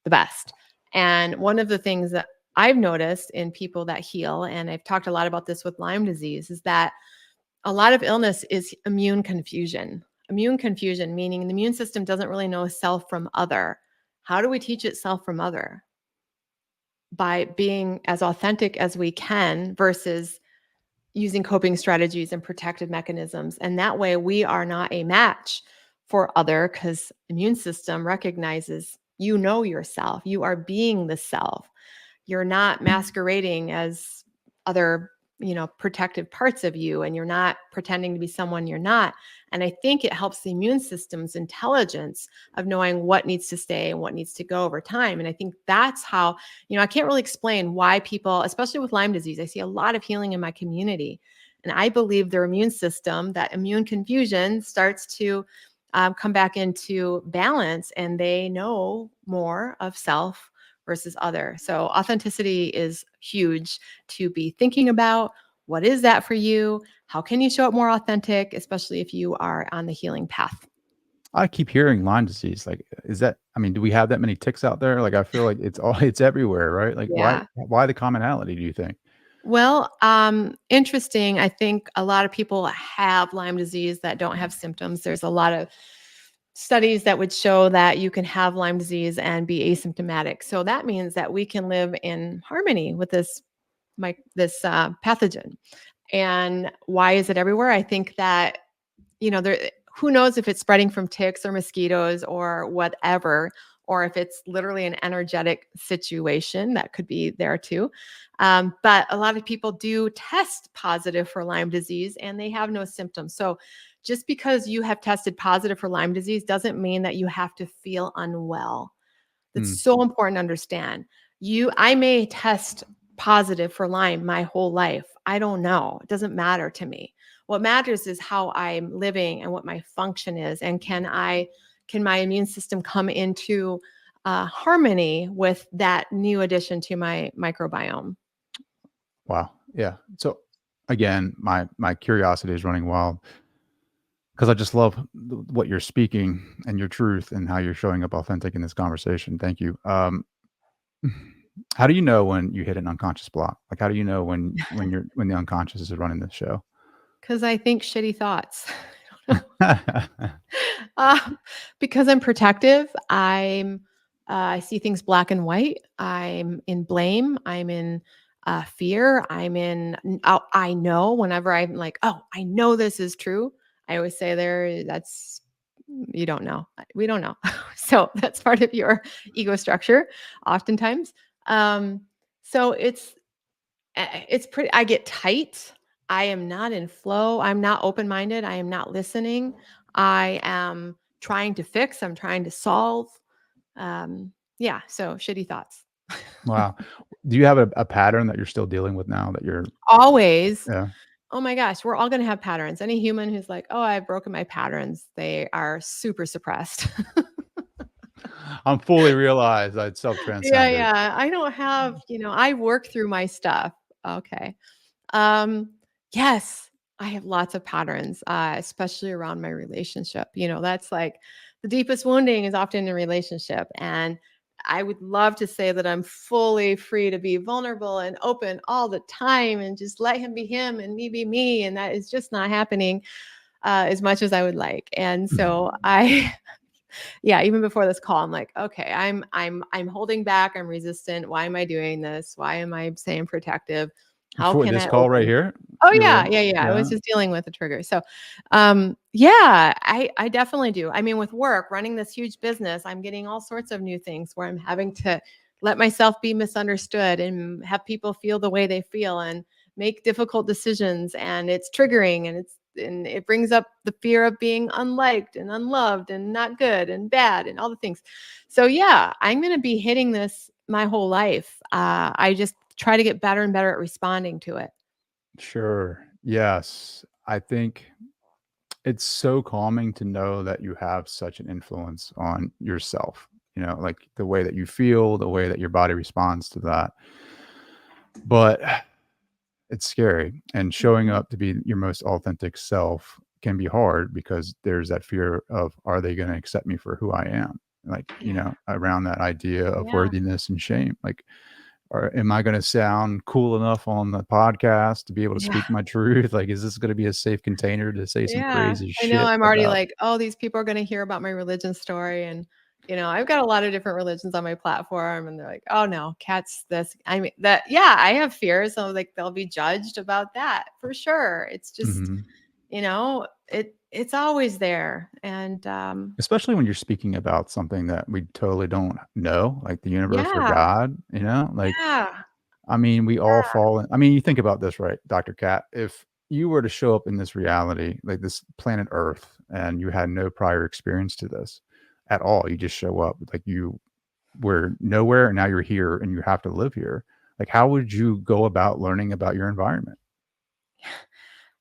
the best. And one of the things that I've noticed in people that heal, and I've talked a lot about this with Lyme disease, is that a lot of illness is immune confusion. Immune confusion, meaning the immune system doesn't really know self from other. How do we teach it self from other? by being as authentic as we can versus using coping strategies and protective mechanisms. And that way we are not a match for other, because immune system recognizes you know yourself. You are being the self. You're not masquerading as other, protective parts of you, and you're not pretending to be someone you're not. And I think it helps the immune system's intelligence of knowing what needs to stay and what needs to go over time. And I think that's how, I can't really explain why people, especially with Lyme disease, I see a lot of healing in my community. And I believe their immune system, that immune confusion starts to come back into balance, and they know more of self versus other. So authenticity is huge to be thinking about. What is that for you? How can you show up more authentic, especially if you are on the healing path?
I keep hearing Lyme disease. Like, is that? I mean, do we have that many ticks out there? Like, I feel like it's everywhere, right? Like,
Yeah.
why the commonality? Do you think?
Well, interesting. I think a lot of people have Lyme disease that don't have symptoms. There's a lot of studies that would show that you can have Lyme disease and be asymptomatic. So that means that we can live in harmony with this pathogen. And why is it everywhere? I think that, there, who knows if it's spreading from ticks or mosquitoes or whatever, or if it's literally an energetic situation that could be there too. But a lot of people do test positive for Lyme disease and they have no symptoms. So just because you have tested positive for Lyme disease doesn't mean that you have to feel unwell. That's
Hmm.
so important to understand. I may test positive for Lyme my whole life. I don't know. It doesn't matter to me. What matters is how I'm living and what my function is, and can my immune system come into harmony with that new addition to my microbiome?
Wow. Yeah. So again, my curiosity is running wild because I just love what you're speaking and your truth and how you're showing up authentic in this conversation. Thank you. How do you know when you hit an unconscious block? Like, how do you know when the unconscious is running the show?
Because I think shitty thoughts. Uh, because I'm protective, I see things black and white. I'm in blame. I'm in fear. I know whenever I'm like, oh, I know this is true. I always say you don't know. We don't know. So that's part of your ego structure oftentimes. Um, so it's pretty, I get tight. I am not in flow. I'm not open-minded. I am not listening. I am trying to fix. I'm trying to solve. Yeah. So shitty thoughts.
Wow. Do you have a pattern that you're still dealing with now that you're
Always.
yeah.
Oh my gosh, we're all going to have patterns. Any human who's like, oh, I've broken my patterns, they are super suppressed.
I'm fully realized I'd
Yeah.
self-transcended.
Yeah. I don't have, I work through my stuff. Okay. Um, yes, I have lots of patterns, especially around my relationship. That's like the deepest wounding is often in a relationship. And I would love to say that I'm fully free to be vulnerable and open all the time and just let him be him and me be me. And that is just not happening as much as I would like. And so yeah, even before this call, I'm like, okay, I'm holding back. I'm resistant. Why am I doing this? Why am I staying protective? How
Before
can
this
I
call right
open?
here,
Oh
you were
yeah, yeah, yeah. I
yeah.
was just dealing with a trigger. So, yeah, I definitely do. I mean, with work, running this huge business, I'm getting all sorts of new things where I'm having to let myself be misunderstood and have people feel the way they feel and make difficult decisions, and it's triggering, and it brings up the fear of being unliked and unloved and not good and bad and all the things. So yeah, I'm going to be hitting this my whole life. I just try to get better and better at responding to it.
Sure. Yes. I think it's so calming to know that you have such an influence on yourself, like the way that you feel, the way that your body responds to that. But it's scary. And showing
Mhm.
up to be your most authentic self can be hard because there's that fear of, are they going to accept me for who I am? Like,
Yeah.
around that idea of
Yeah.
worthiness and shame. Like, or am I going to sound cool enough on the podcast to be able to
Yeah.
speak my truth? Like, is this going to be a safe container to say some
Yeah.
crazy
I know
shit
I'm already
about?
like, oh, these people are going to hear about my religion story and I've got a lot of different religions on my platform, and they're like, "Oh no, cats this." I mean, that yeah, I have fears. So like they'll be judged about that for sure. It's just,
Mhm.
it's always there. And
Especially when you're speaking about something that we totally don't know, like the universe or
yeah,
God, like,
yeah,
I mean, we all
yeah,
fall in I mean, you think about this, right, Dr. Cat, if you were to show up in this reality, like this planet Earth, and you had no prior experience to this at all, you just show up, like you were nowhere and now you're here and you have to live here. Like, how would you go about learning about your environment?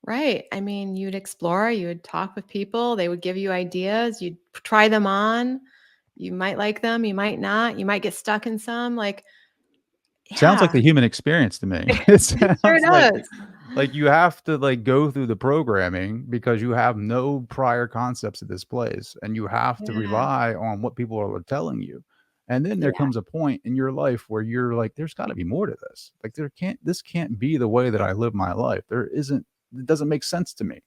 right. I mean, you'd explore, you would talk with people, they would give you ideas, you'd try them on. You might like them, you might not, you might get stuck in some. Like,
Sounds like
yeah,
the human experience to me. It
it sure
sounds
does.
like you have to, like, go through the programming because you have no prior concepts of this place, and you have to
Yeah,
rely on what people are telling you. And then there
yeah,
comes a point in your life where you're like, "There's gotta be more to this. Like, this can't be the way that I live my life. It doesn't make sense to me."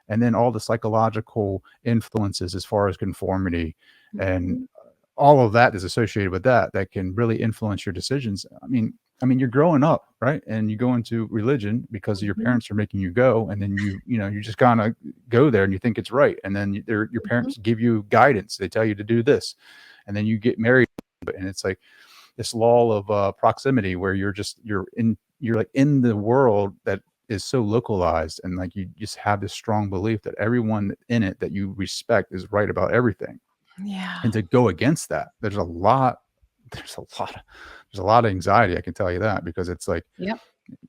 And then all the psychological influences as far as conformity and
mhm,
all of that is associated with that can really influence your decisions. I mean, you're growing up, right? And you go into religion because your
mhm,
parents are making you go, and then you just kind of go there and you think it's right, and then your
mhm.
parents give you guidance. They tell you to do this, and then you get married, and it's like this law of proximity where you're like in the world that is so localized, and like you just have this strong belief that everyone in it that you respect is right about everything,
Yeah.
and to go against that, there's a lot of anxiety, I can tell you that, because it's like,
Yep.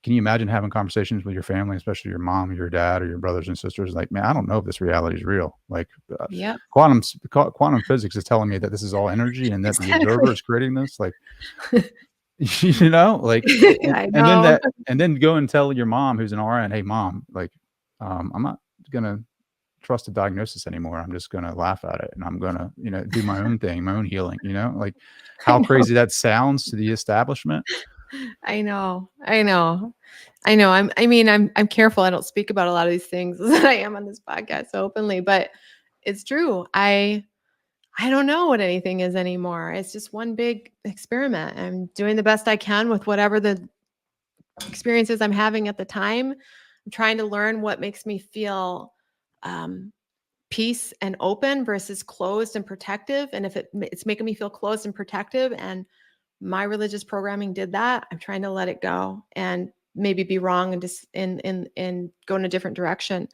can you imagine having conversations with your family, especially your mom or your dad or your brothers and sisters, like, man, I don't know if this reality is real. Like,
Yep.
quantum physics is telling me that this is all energy and that the observer
Exactly.
is creating this. Like, like,
I know.
and then go and tell your mom who's an RN, hey, mom, like, I'm not gonna trust the diagnosis anymore. I'm just gonna laugh at it and I'm gonna, do my own thing, my own healing, like
I
how
know.
crazy that sounds to the establishment.
I know. I know. I know. I'm careful. I don't speak about a lot of these things as I am on this podcast so openly, but it's true. I don't know what anything is anymore. It's just one big experiment. I'm doing the best I can with whatever the experiences I'm having at the time. I'm trying to learn what makes me feel um, peace and open versus closed and protective. And if it's making me feel closed and protective, and my religious programming did that, I'm trying to let it go and maybe be wrong and just and go in a different direction.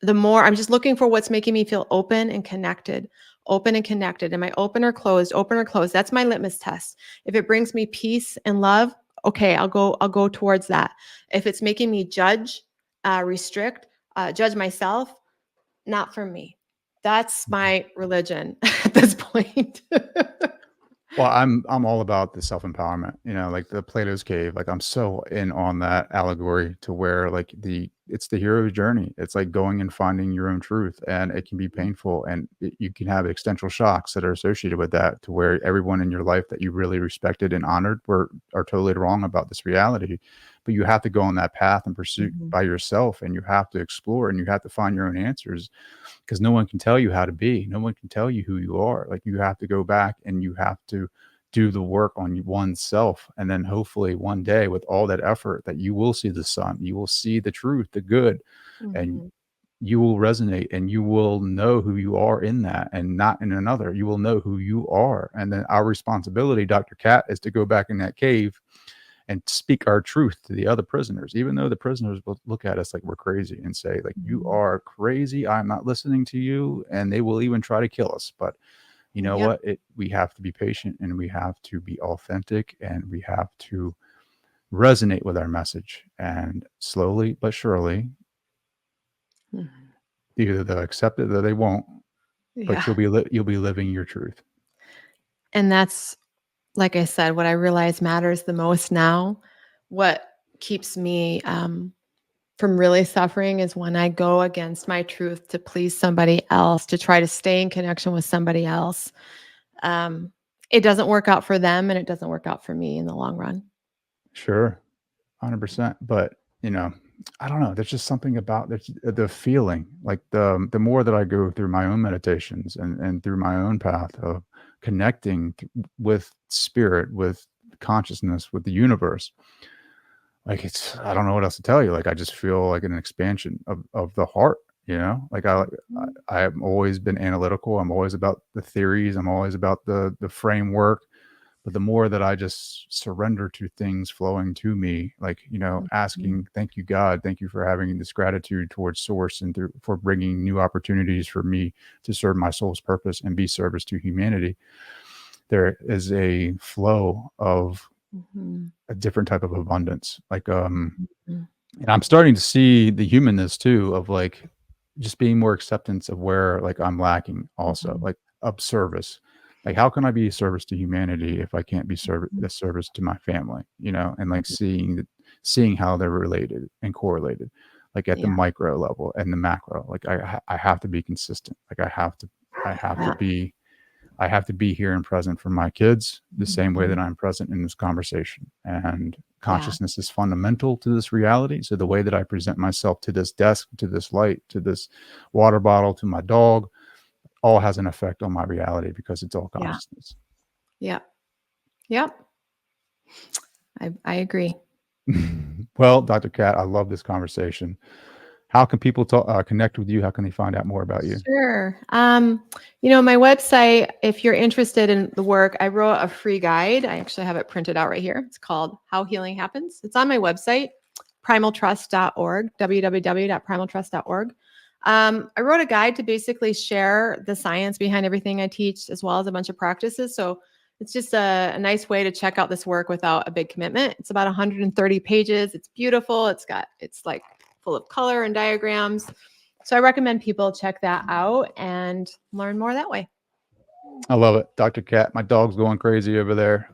The more I'm just looking for what's making me feel open and connected. Open and connected. Am I open or closed? Open or closed? That's my litmus test. If it brings me peace and love, okay, I'll go towards that. If it's making me judge, restrict, judge myself, not for me. That's my religion at this point.
Well, I'm all about the self-empowerment, like the Plato's cave. Like, I'm so in on that allegory to where, like, it's the hero's journey. It's like going and finding your own truth, and it can be painful, and you can have existential shocks that are associated with that, to where everyone in your life that you really respected and honored are totally wrong about this reality. But you have to go on that path and pursue
Mhm.
by yourself, and you have to explore, and you have to find your own answers, because no one can tell you how to be. No one can tell you who you are. Like, you have to go back and you have to do the work on oneself. And then hopefully one day, with all that effort, that you will see the sun, you will see the truth, the good, and
Mhm.
you will resonate and you will know who you are in that and not in another. You will know who you are. And then our responsibility, Dr. Cat, is to go back in that cave and speak our truth to the other prisoners, even though the prisoners will look at us like we're crazy and say, like, you
Mhm.
are crazy. I'm not listening to you. And they will even try to kill us. But you know
Yep.
what? We have to be patient, and we have to be authentic, and we have to resonate with our message. And slowly but surely,
Mhm.
either they'll accept it or they won't, but
Yeah.
you'll be living your truth.
And that's, like I said, what I realize matters the most now. What keeps me from really suffering is when I go against my truth to please somebody else, to try to stay in connection with somebody else. Um, it doesn't work out for them and it doesn't work out for me in the long run.
Sure. 100%. But, I don't know. There's just something about the feeling, like the more that I go through my own meditations and through my own path of connecting with spirit, with consciousness, with the universe. Like I don't know what else to tell you. Like I just feel like an expansion of the heart, you know? Like I've always been analytical. I'm always about the theories. I'm always about the framework. But the more that I just surrender to things flowing to me, like, you know, asking, thank you, God, thank you for having this gratitude towards source and for bringing new opportunities for me to serve my soul's purpose and be service to humanity. There is a flow of a different type of abundance. Like, and I'm starting to see the humanness too of like just being more acceptance of where like I'm lacking also, like of service. Like how can I be a service to humanity if I can't be a service to my family, you know, and like seeing how they're related and correlated, like at the micro level and the macro. Like I have to be consistent. Like I have to be here and present for my kids the same way that I'm present in this conversation. And consciousness is fundamental to this reality. So the way that I present myself to this desk, to this light, to this water bottle, to my dog, all has an effect on my reality because it's all consciousness.
Yep. I agree.
Well, Dr. Kat, I love this conversation. How can people connect with you? How can they find out more about you?
Sure. You know, my website, if you're interested in the work, I wrote a free guide. I actually have it printed out right here. It's called How Healing Happens. It's on my website, primaltrust.org, www.primaltrust.org. I wrote a guide to basically share the science behind everything I teach, as well as a bunch of practices. So it's just a nice way to check out this work without a big commitment. It's about 130 pages. It's beautiful. It's like full of color and diagrams. So I recommend people check that out and learn more that way.
I love it. Dr. Kat, my dog's going crazy over there.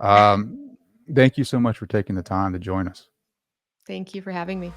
Thank you so much for taking the time to join us.
Thank you for having me.